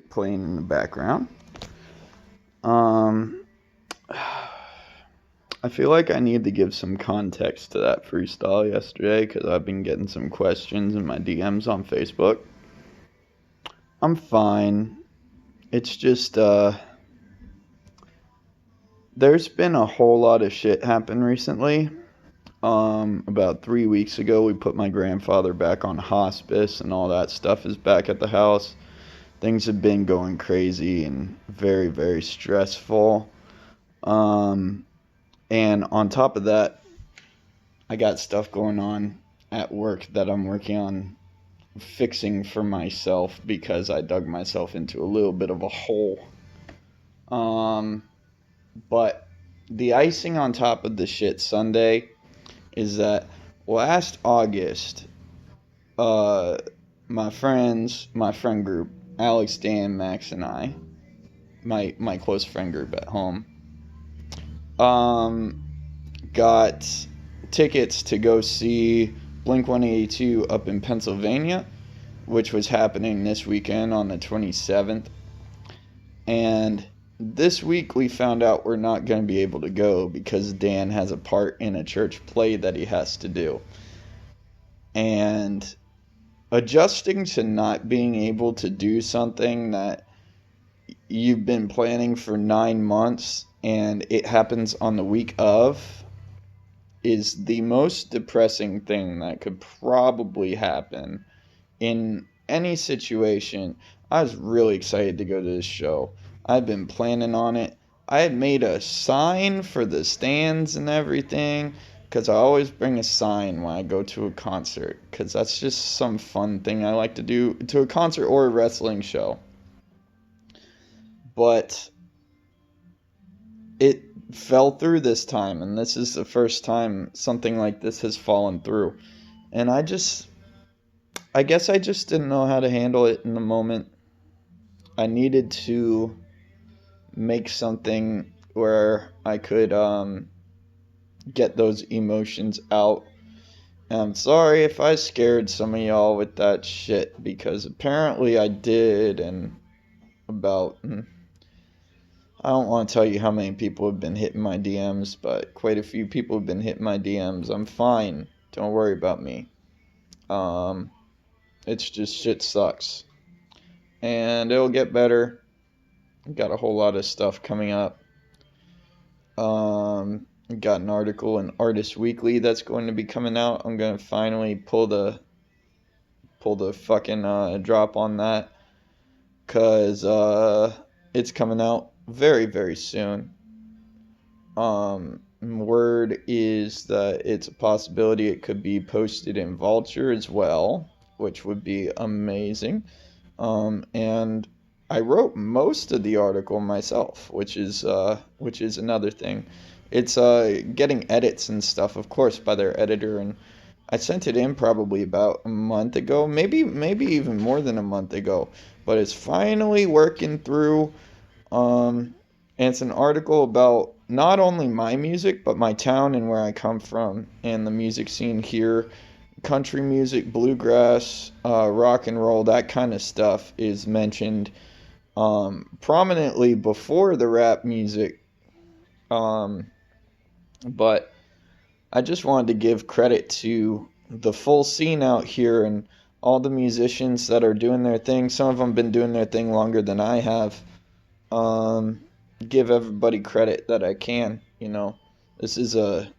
music playing in the background. Um, I feel like I need to give some context to that freestyle yesterday because I've been getting some questions in my DMs on Facebook. I'm fine. It's just, there's been a whole lot of shit happen recently. About 3 weeks ago, we put my grandfather back on hospice, and all that stuff is back at the house. Things have been going crazy and very, very stressful. And on top of that, I got stuff going on at work that I'm working on fixing for myself because I dug myself into a little bit of a hole. But the icing on top of the shit Sunday is that last August, my friend group, Alex, Dan, Max, and I, my close friend group at home, got tickets to go see Blink-182 up in Pennsylvania, which was happening this weekend on the 27th. And this week we found out we're not going to be able to go because Dan has a part in a church play that he has to do. And adjusting to not being able to do something that you've been planning for 9 months and it happens on the week of is the most depressing thing that could probably happen in any situation. I was really excited to go to this show. I've been planning on it. I had made a sign for the stands and everything because I always bring a sign when I go to a concert because that's just some fun thing I like to do to a concert or a wrestling show. But it fell through this time, and this is the first time something like this has fallen through. And I guess I just didn't know how to handle it in the moment. I needed to make something where I could get those emotions out. And I'm sorry if I scared some of y'all with that shit, because apparently I did, and I don't want to tell you how many people have been hitting my DMs, but quite a few people have been hitting my DMs. I'm fine. Don't worry about me. It's just shit sucks. And it'll get better. Got a whole lot of stuff coming up. Got an article in Artist Weekly that's going to be coming out. I'm going to finally pull the fucking drop on that. Because it's coming out very, very soon. Word is that it's a possibility it could be posted in Vulture as well, which would be amazing. And I wrote most of the article myself, which is another thing. It's getting edits and stuff, of course, by their editor, and I sent it in probably about a month ago, maybe even more than a month ago, but it's finally working through. And it's an article about not only my music, but my town and where I come from, and the music scene here. Country music, bluegrass, rock and roll, that kind of stuff is mentioned prominently before the rap music. But I just wanted to give credit to the full scene out here and all the musicians that are doing their thing. Some of them have been doing their thing longer than I have. Give everybody credit that I can. This is a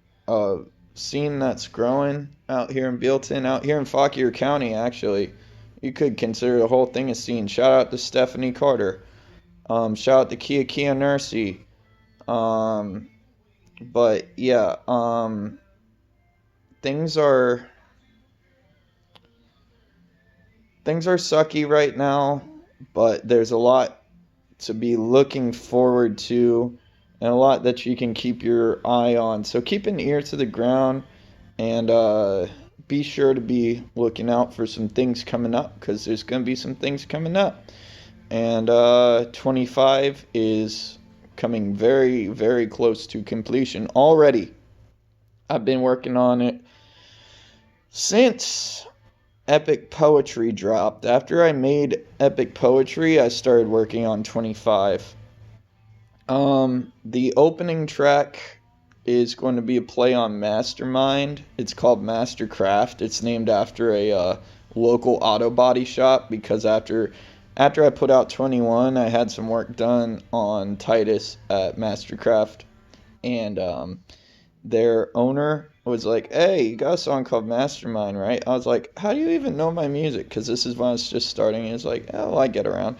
scene that's growing out here in Bealton, out here in Fauquier County, actually. You could consider the whole thing a scene. Shout out to Stephanie Carter. Shout out to Kia Nursey. But yeah, things are sucky right now, but there's a lot to be looking forward to and a lot that you can keep your eye on. So keep an ear to the ground and be sure to be looking out for some things coming up, because there's going to be some things coming up. And 25 is coming very, very close to completion already. I've been working on it since Epic Poetry dropped. After I made Epic Poetry, I started working on 25. The opening track is going to be a play on Mastermind. It's called Mastercraft. It's named after a local auto body shop because after I put out 21, I had some work done on Titus at Mastercraft, and their owner was like, "Hey, you got a song called Mastermind, right?" I was like, "How do you even know my music?" Because this is when I was just starting. He was like, "Oh, I get around."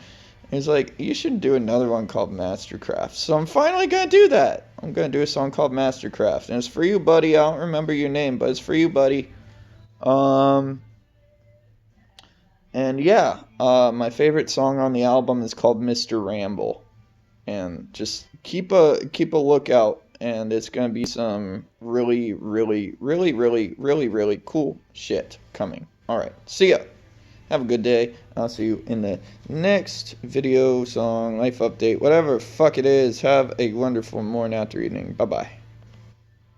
He's like, "You should do another one called Mastercraft." So I'm finally gonna do that. I'm gonna do a song called Mastercraft, and it's for you, buddy. I don't remember your name, but it's for you, buddy. Um, and yeah, my favorite song on the album is called Mr. Ramble, and just keep a lookout, and it's gonna be some really, really, really, really, really, really cool shit coming. All right, see ya. Have a good day. I'll see you in the next video, song, life update, whatever fuck it is. Have a wonderful morning, after evening. Bye bye.